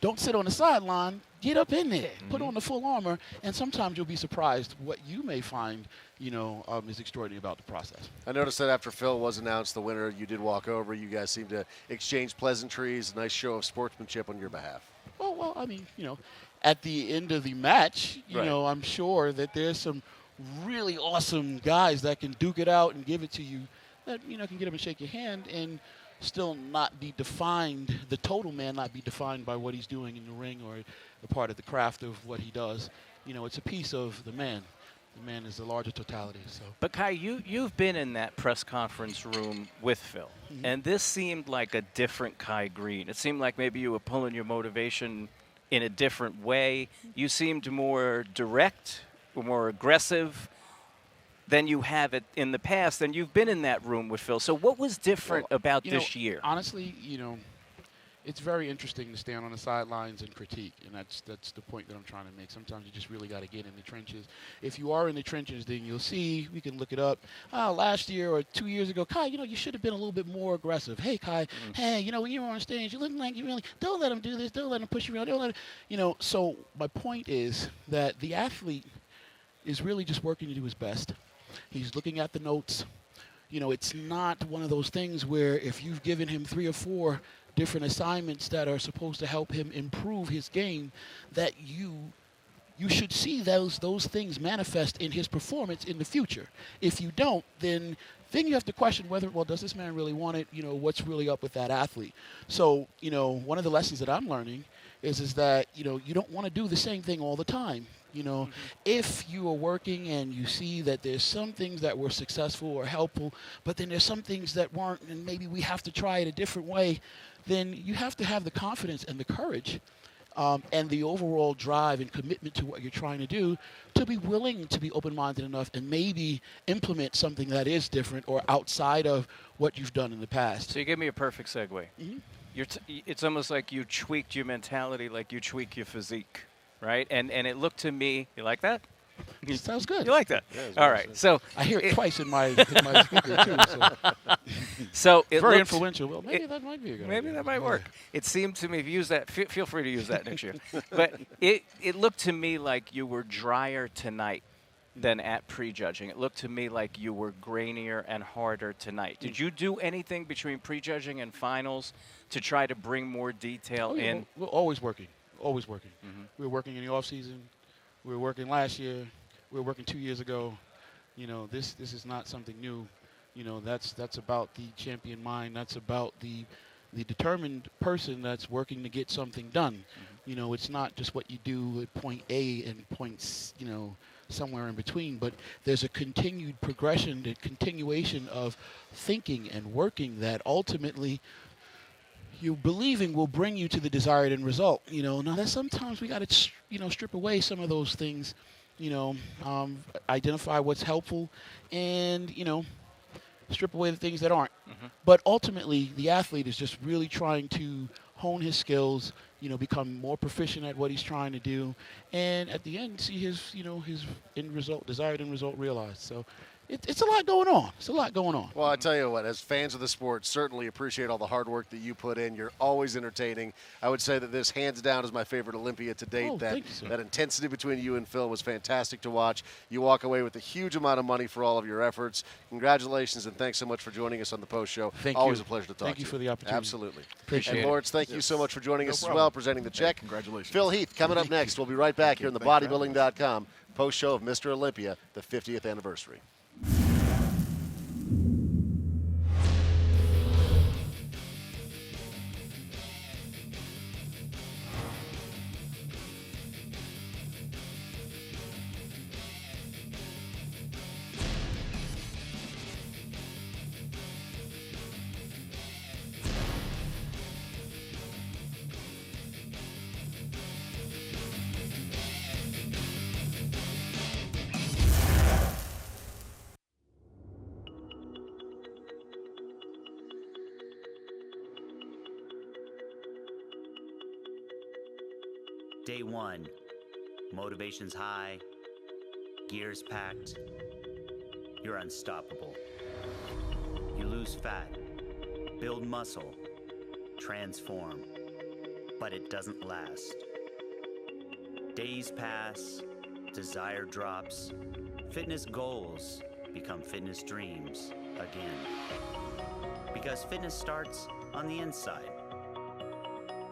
don't sit on the sideline, get up in there, put on the full armor, and sometimes you'll be surprised what you may find, is extraordinary about the process. I noticed that after Phil was announced the winner, you did walk over. You guys seemed to exchange pleasantries, a nice show of sportsmanship on your behalf. Well, I mean, at the end of the match, I'm sure that there's some really awesome guys that can duke it out and give it to you, that, can get up and shake your hand and still not be defined, the total man not be defined by what he's doing in the ring or a part of the craft of what he does. It's a piece of the man. The man is the larger totality. So. But Kai, you've been in that press conference room with Phil, and this seemed like a different Kai Greene. It seemed like maybe you were pulling your motivation in a different way. You seemed more direct, more aggressive than you have it in the past, and you've been in that room with Phil. So what was different about this year? Honestly, it's very interesting to stand on the sidelines and critique, and that's the point that I'm trying to make. Sometimes you just really got to get in the trenches. If you are in the trenches, then you'll see, we can look it up, last year or 2 years ago, Kai, you should have been a little bit more aggressive. Hey, Kai, hey, when you were on stage, you look like you really, don't let him do this, don't let him push you around, don't let him, So my point is that the athlete is really just working to do his best. He's looking at the notes. It's not one of those things where if you've given him 3 or 4 different assignments that are supposed to help him improve his game, that you should see those things manifest in his performance in the future. If you don't, then you have to question whether, does this man really want it? What's really up with that athlete? So, one of the lessons that I'm learning is that, you don't want to do the same thing all the time. If you are working and you see that there's some things that were successful or helpful, but then there's some things that weren't, and maybe we have to try it a different way, then you have to have the confidence and the courage and the overall drive and commitment to what you're trying to do to be willing to be open-minded enough and maybe implement something that is different or outside of what you've done in the past. So you gave me a perfect segue. It's almost like you tweaked your mentality like you tweak your physique. Right, and it looked to me. You like that? Sounds good. You like that? Yeah, all right. So I hear it twice in my speaker too. So it very influential. Well, maybe that might be a good maybe idea. that might work. It seemed to me, if you use that, feel free to use that next year. But it looked to me like you were drier tonight than at prejudging. It looked to me like you were grainier and harder tonight. Did you do anything between prejudging and finals to try to bring more detail in? We're always working. Always working. We were working in the off season. We were working last year. We were working 2 years ago. This is not something new. That's about the champion mind. That's about the determined person that's working to get something done. It's not just what you do at point A and points, somewhere in between, but there's a continued progression, a continuation of thinking and working that ultimately you believing will bring you to the desired end result. Now that sometimes we got to, strip away some of those things, identify what's helpful, and strip away the things that aren't. But ultimately, the athlete is just really trying to hone his skills, become more proficient at what he's trying to do, and at the end, see his, his desired end result realized. So it's a lot going on. It's a lot going on. Well, I tell you what, as fans of the sport, certainly appreciate all the hard work that you put in. You're always entertaining. I would say that this, hands down, is my favorite Olympia to date. That intensity between you and Phil was fantastic to watch. You walk away with a huge amount of money for all of your efforts. Congratulations, and thanks so much for joining us on the post show. Always a pleasure to talk to you. Thank you for the opportunity. Absolutely. Appreciate it. And Lawrence, thank you so much for joining us as well, presenting the check. Congratulations. Phil Heath coming up next. We'll be right back here in the Bodybuilding.com post show of Mr. Olympia, the 50th anniversary. Day 1, motivation's high, gears packed, you're unstoppable. You lose fat, build muscle, transform, but it doesn't last. Days pass, desire drops, fitness goals become fitness dreams again. Because fitness starts on the inside.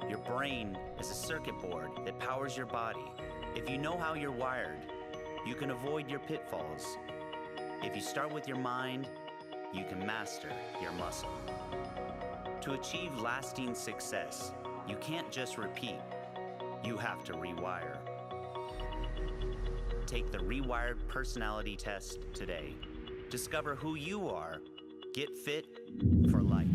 Your brain is a circuit board that powers your body. If you know how you're wired, you can avoid your pitfalls. If you start with your mind, you can master your muscle. To achieve lasting success, you can't just repeat, you have to rewire. Take the Rewired Personality Test today. Discover who you are. Get fit for life.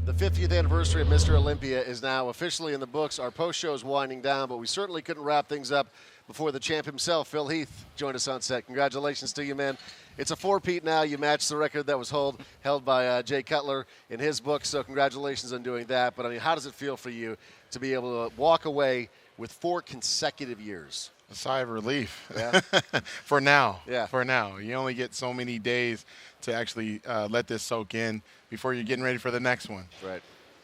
The 50th anniversary of Mr. Olympia is now officially in the books. Our post show is winding down, but we certainly couldn't wrap things up before the champ himself, Phil Heath, joined us on set. Congratulations to you, man. It's a four-peat now. You matched the record that was held by Jay Cutler in his book, so congratulations on doing that. But, I mean, how does it feel for you to be able to walk away with 4 consecutive years? A sigh of relief. Yeah. For now. Yeah. For now. You only get so many days to actually let this soak in before you're getting ready for the next one. Right.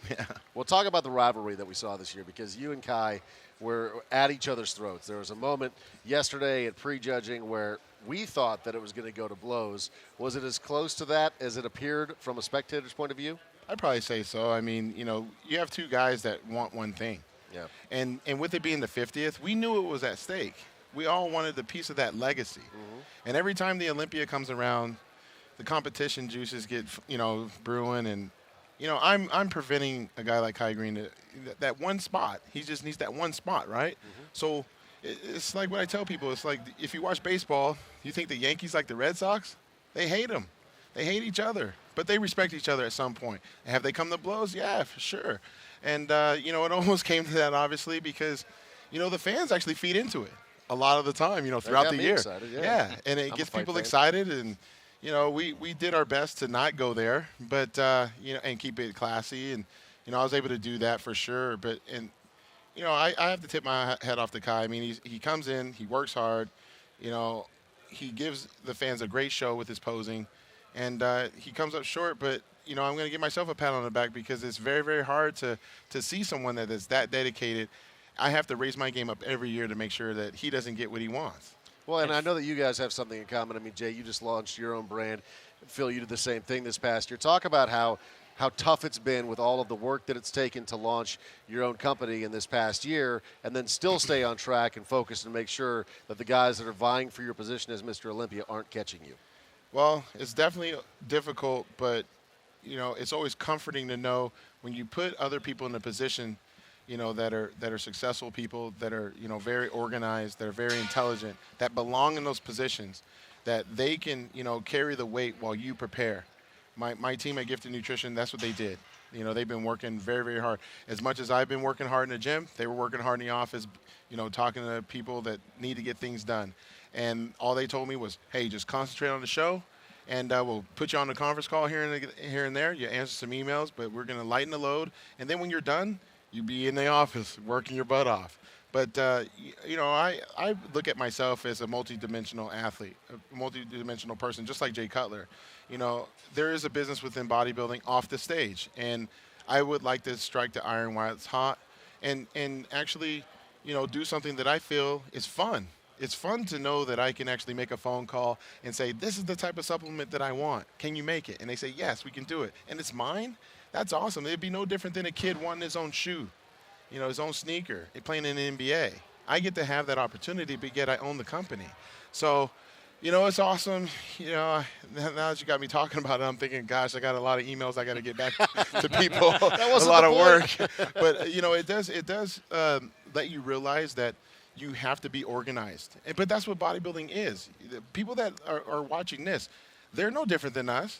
Yeah. Well, talk about the rivalry that we saw this year, because you and Kai were at each other's throats. There was a moment yesterday at prejudging where we thought that it was going to go to blows. Was it as close to that as it appeared from a spectator's point of view? I'd probably say so. I mean, you have two guys that want one thing. Yeah. And with it being the 50th, we knew it was at stake. We all wanted a piece of that legacy. Mm-hmm. And every time the Olympia comes around, the competition juices get, brewing. And, I'm preventing a guy like Kai Greene that one spot. He just needs that one spot, right? Mm-hmm. So it's like what I tell people. It's like if you watch baseball, you think the Yankees like the Red Sox? They hate them. They hate each other. But they respect each other at some point. And have they come to blows? Yeah, for sure. And, it almost came to that, obviously, because, the fans actually feed into it a lot of the time, throughout the year. Excited, yeah. And it gets people excited. And, we did our best to not go there, but, and keep it classy. And, I was able to do that for sure. But, I have to tip my hat off to Kai. I mean, he comes in, he works hard. He gives the fans a great show with his posing. And he comes up short, but, I'm going to give myself a pat on the back because it's very, very hard to see someone that is that dedicated. I have to raise my game up every year to make sure that he doesn't get what he wants. Well, and I know that you guys have something in common. I mean, Jay, you just launched your own brand. Phil, you did the same thing this past year. Talk about how tough it's been with all of the work that it's taken to launch your own company in this past year and then still stay on track and focus and make sure that the guys that are vying for your position as Mr. Olympia aren't catching you. Well, it's definitely difficult, but, it's always comforting to know when you put other people in a position, that are successful people, that are, very organized, that are very intelligent, that belong in those positions, that they can, carry the weight while you prepare. My team at Gifted Nutrition, that's what they did. They've been working very, very hard. As much as I've been working hard in the gym, they were working hard in the office, talking to people that need to get things done. And all they told me was, hey, just concentrate on the show and we'll put you on the conference call here and there. You answer some emails, but we're going to lighten the load. And then when you're done, you be in the office working your butt off. But, I look at myself as a multidimensional athlete, a multidimensional person, just like Jay Cutler. There is a business within bodybuilding off the stage, and I would like to strike the iron while it's hot and actually, do something that I feel is fun. It's fun to know that I can actually make a phone call and say, this is the type of supplement that I want. Can you make it? And they say, yes, we can do it. And it's mine? That's awesome. It'd be no different than a kid wanting his own shoe, his own sneaker, playing in the NBA. I get to have that opportunity, but yet I own the company. So, it's awesome. Now that you got me talking about it, I'm thinking, gosh, I got a lot of emails I got to get back to people. That wasn't a lot the of point. work. But, it does let you realize that you have to be organized. But that's what bodybuilding is. The people that are watching this, they're no different than us.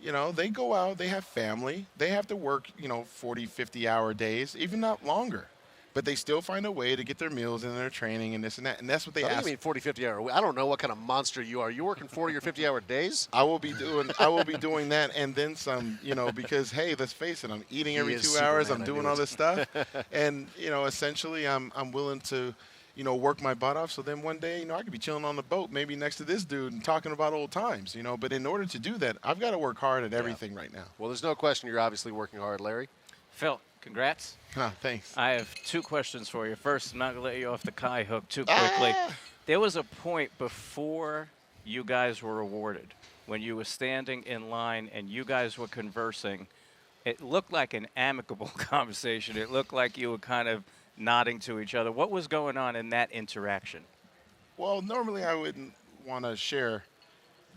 They go out, they have family, they have to work, 40, 50-hour days, even not longer. But they still find a way to get their meals and their training and this and that. And that's what they ask. I mean 40, 50-hour. I don't know what kind of monster you are. You working 40 or 50-hour days? I will be doing that and then some, because, hey, let's face it, I'm eating every 2 hours. I'm doing all this stuff. And, essentially I'm willing to, work my butt off. So then one day, I could be chilling on the boat, maybe next to this dude and talking about old times, But in order to do that, I've got to work hard at everything right now. Well, there's no question you're obviously working hard, Larry. Phil, congrats. Thanks. I have two questions for you. First, I'm not going to let you off the Kai hook too quickly. There was a point before you guys were awarded when you were standing in line and you guys were conversing. It looked like an amicable conversation. It looked like you were kind of nodding to each other. What was going on in that interaction? Well, normally I wouldn't want to share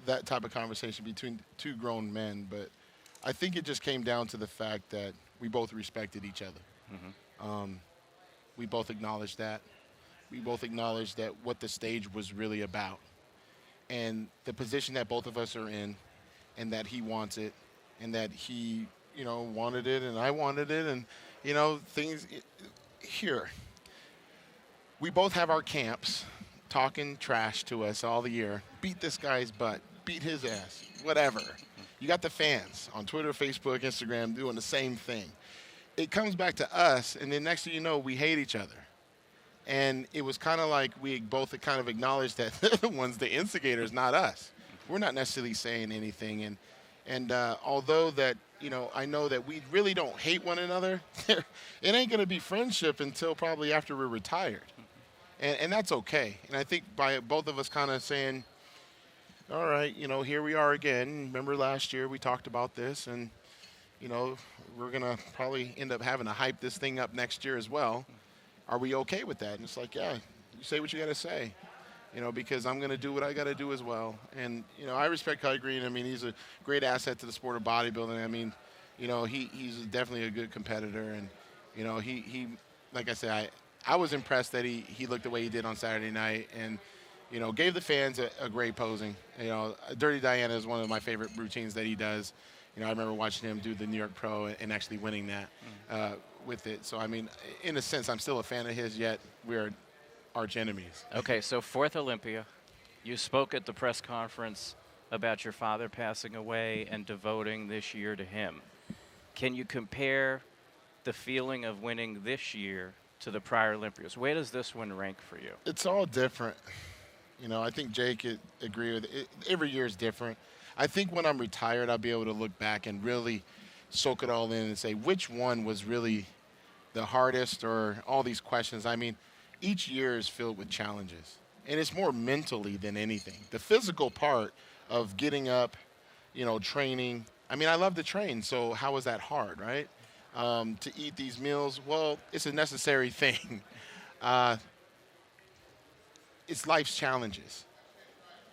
that type of conversation between two grown men, but I think it just came down to the fact that we both respected each other. Mm-hmm. We both acknowledged that. We both acknowledged that what the stage was really about and the position that both of us are in and that he wants it and that he, wanted it and I wanted it and, things here. We both have our camps talking trash to us all the year. Beat this guy's butt. Beat his ass. Whatever. You got the fans on Twitter, Facebook, Instagram doing the same thing. It comes back to us, and then next thing you know, we hate each other. And it was kind of like we both kind of acknowledged that they're the ones, the instigators, not us. We're not necessarily saying anything. And although that, I know that we really don't hate one another, it ain't going to be friendship until probably after we're retired. And that's okay. And I think by both of us kind of saying, all right, here we are again. Remember last year we talked about this, and, we're going to probably end up having to hype this thing up next year as well. Are we okay with that? And it's like, yeah, you say what you got to say, because I'm going to do what I got to do as well. And, I respect Kai Greene. I mean, he's a great asset to the sport of bodybuilding. I mean, he's definitely a good competitor. And, he like I said, I was impressed that he looked the way he did on Saturday night and, gave the fans a great posing. Dirty Diana is one of my favorite routines that he does. I remember watching him do the New York Pro and actually winning that with it. So, I mean, in a sense, I'm still a fan of his, yet we're arch enemies. Okay, so 4th Olympia. You spoke at the press conference about your father passing away and devoting this year to him. Can you compare the feeling of winning this year to the prior Olympias? Where does this one rank for you? It's all different. I think Jake could agree with it. Every year is different. I think when I'm retired, I'll be able to look back and really soak it all in and say which one was really the hardest or all these questions. I mean, each year is filled with challenges, and it's more mentally than anything. The physical part of getting up, training. I mean, I love to train, so how is that hard, right? To eat these meals, well, it's a necessary thing. It's life's challenges.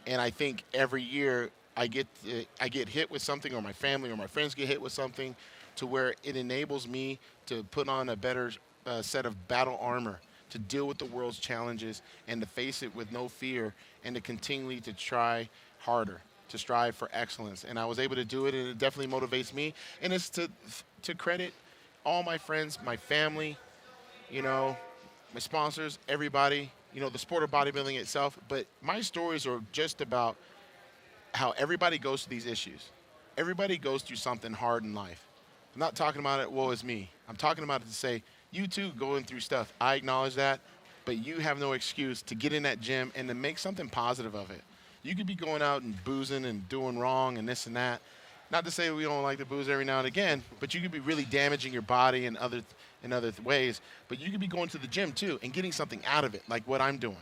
And I think every year I get hit with something, or my family or my friends get hit with something, to where it enables me to put on a better set of battle armor to deal with the world's challenges and to face it with no fear and to continually to try harder, to strive for excellence. And I was able to do it, and it definitely motivates me. And it's to credit all my friends, my family, my sponsors, everybody, the sport of bodybuilding itself. But my stories are just about how everybody goes through these issues. Everybody goes through something hard in life. I'm not talking about it, woe is me. I'm talking about it to say, you too going through stuff. I acknowledge that, but you have no excuse to get in that gym and to make something positive of it. You could be going out and boozing and doing wrong and this and that. Not to say we don't like to booze every now and again, but you could be really damaging your body in other ways. But you could be going to the gym too and getting something out of it, like what I'm doing.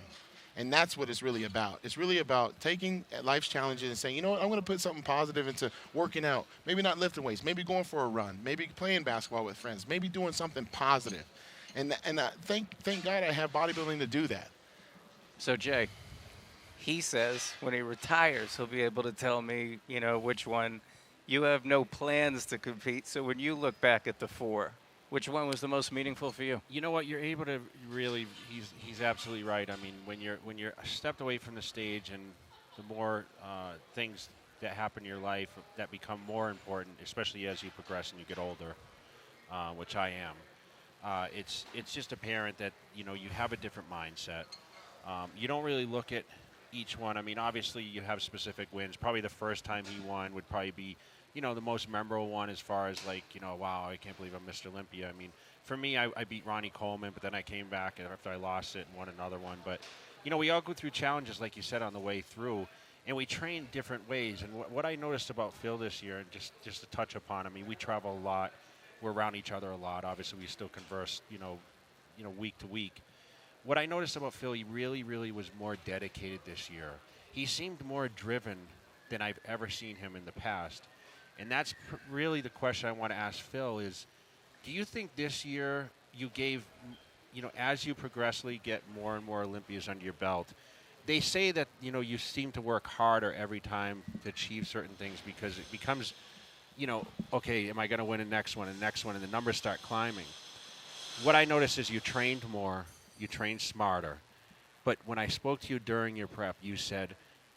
And that's what it's really about. It's really about taking life's challenges and saying, you know what, I'm going to put something positive into working out. Maybe not lifting weights, maybe going for a run, maybe playing basketball with friends, maybe doing something positive. And thank God I have bodybuilding to do that. So, Jay, he says when he retires, he'll be able to tell me, you know, which one. You have no plans to compete. So when you look back at the 4, which one was the most meaningful for you? You know what? You're able to really. He's absolutely right. I mean, when you're stepped away from the stage, and the more things that happen in your life that become more important, especially as you progress and you get older, which I am. It's just apparent that you have a different mindset. You don't really look at each one. I mean, obviously you have specific wins. Probably the first time he won would probably be, the most memorable one as far as like, wow, I can't believe I'm Mr. Olympia. I mean, for me, I beat Ronnie Coleman, but then I came back after I lost it and won another one. But, we all go through challenges, like you said, on the way through, and we train different ways. And what I noticed about Phil this year, and just to touch upon, I mean, we travel a lot. We're around each other a lot. Obviously, we still converse, week to week. What I noticed about Phil, he really, really was more dedicated this year. He seemed more driven than I've ever seen him in the past. And that's really the question I want to ask Phil is, do you think this year you gave, as you progressively get more and more Olympias under your belt, they say that, you seem to work harder every time to achieve certain things because it becomes, okay, am I going to win the next one and the next one, and the numbers start climbing. What I noticed is you trained more, you trained smarter. But when I spoke to you during your prep, you said,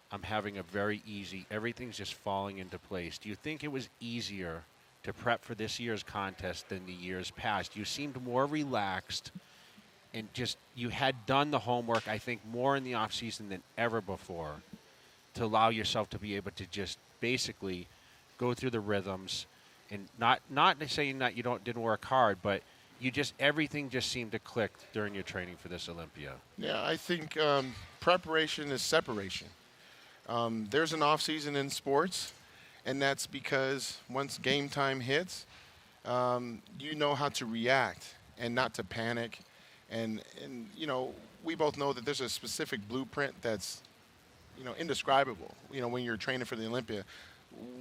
I'm having a very easy, everything's just falling into place. Do you think it was easier to prep for this year's contest than the years past? You seemed more relaxed and just, you had done the homework, I think, more in the off season than ever before to allow yourself to be able to just basically go through the rhythms and not saying that you didn't work hard, but everything just seemed to click during your training for this Olympia. Yeah, I think preparation is separation. There's an off season in sports, and that's because once game time hits, you know how to react and not to panic. And we both know that there's a specific blueprint that's, indescribable, when you're training for the Olympia.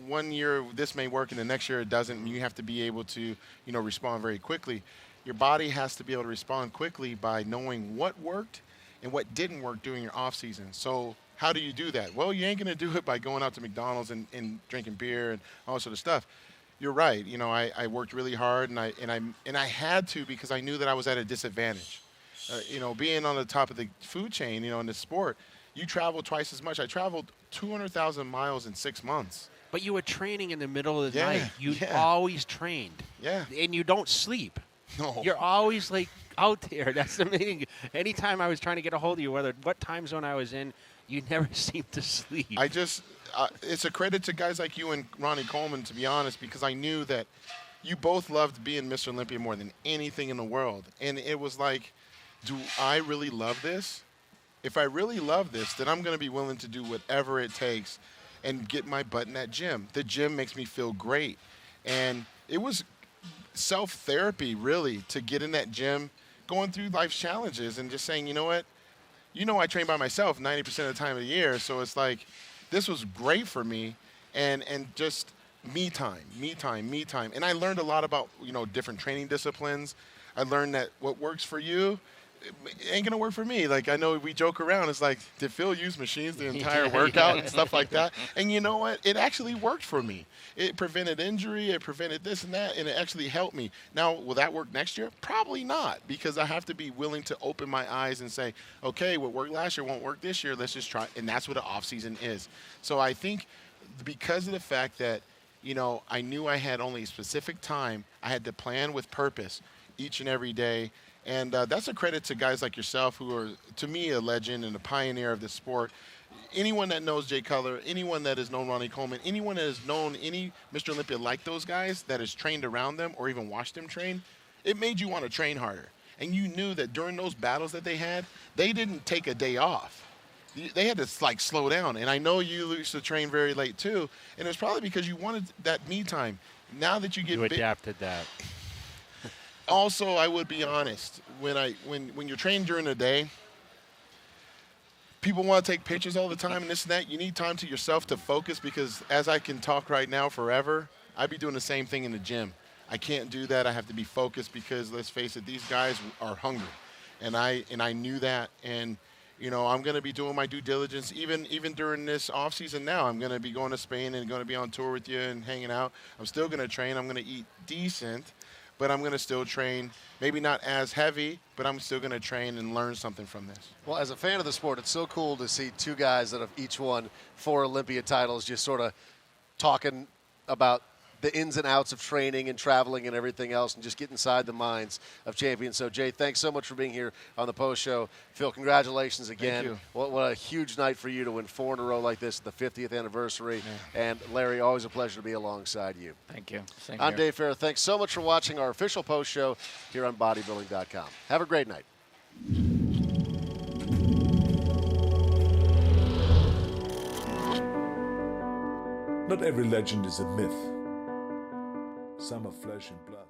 One year this may work and the next year it doesn't, and you have to be able to, respond very quickly. Your body has to be able to respond quickly by knowing what worked and what didn't work during your off season. So how do you do that? Well, you ain't going to do it by going out to McDonald's and drinking beer and all sort of stuff. You're right. I worked really hard, and I had to because I knew that I was at a disadvantage. Being on the top of the food chain, in the sport, you travel twice as much. I traveled 200,000 miles in 6 months. But you were training in the middle of the night. You always trained. Yeah. And you don't sleep. No. You're always like out there. That's the thing. Anytime I was trying to get a hold of you, what time zone I was in, you never seemed to sleep. It's a credit to guys like you and Ronnie Coleman, to be honest, because I knew that you both loved being Mr. Olympia more than anything in the world. And it was like, do I really love this? If I really love this, then I'm going to be willing to do whatever it takes and get my butt in that gym. The gym makes me feel great. And it was self-therapy, really, to get in that gym, going through life's challenges and just saying, you know what? I train by myself 90% of the time of the year, so it's like this was great for me and just me time. And I learned a lot about, different training disciplines. I learned that what works for you ain't going to work for me. Like, I know we joke around. It's like, did Phil use machines the entire workout and stuff like that? And you know what? It actually worked for me. It prevented injury. It prevented this and that, and it actually helped me. Now, will that work next year? Probably not, because I have to be willing to open my eyes and say, okay, what worked last year won't work this year. Let's just try. And that's what an off-season is. So I think because of the fact that, I knew I had only a specific time, I had to plan with purpose each and every day. And that's a credit to guys like yourself who are, to me, a legend and a pioneer of this sport. anyone that knows Jay Cutler, anyone that has known Ronnie Coleman, anyone that has known any Mr. Olympia like those guys that has trained around them or even watched them train, it made you want to train harder. And you knew that during those battles that they had, they didn't take a day off. They had to like slow down. And I know you used to train very late too, and it's probably because you wanted that me time. Now that you get adapted that. Also, I would be honest, when you're training during the day, people want to take pictures all the time and this and that. You need time to yourself to focus, because as I can talk right now forever, I'd be doing the same thing in the gym. I can't do that. I have to be focused, because let's face it, these guys are hungry. And I knew that. And, you know, I'm going to be doing my due diligence even during this off season now. I'm going to be going to Spain and going to be on tour with you and hanging out. I'm still going to train. I'm going to eat decent, but I'm going to still train, maybe not as heavy, but I'm still going to train and learn something from this. Well, as a fan of the sport, it's so cool to see two guys that have each won 4 Olympia titles just sort of talking about the ins and outs of training and traveling and everything else, and just get inside the minds of champions. So, Jay, thanks so much for being here on the post show. Phil, congratulations again. Thank you. What a huge night for you to win 4 in a row like this, the 50th anniversary. Yeah. And, Larry, always a pleasure to be alongside you. Thank you. Same I'm here. Dave Farah. Thanks so much for watching our official post show here on Bodybuilding.com. Have a great night. Not every legend is a myth. Some are flesh and blood.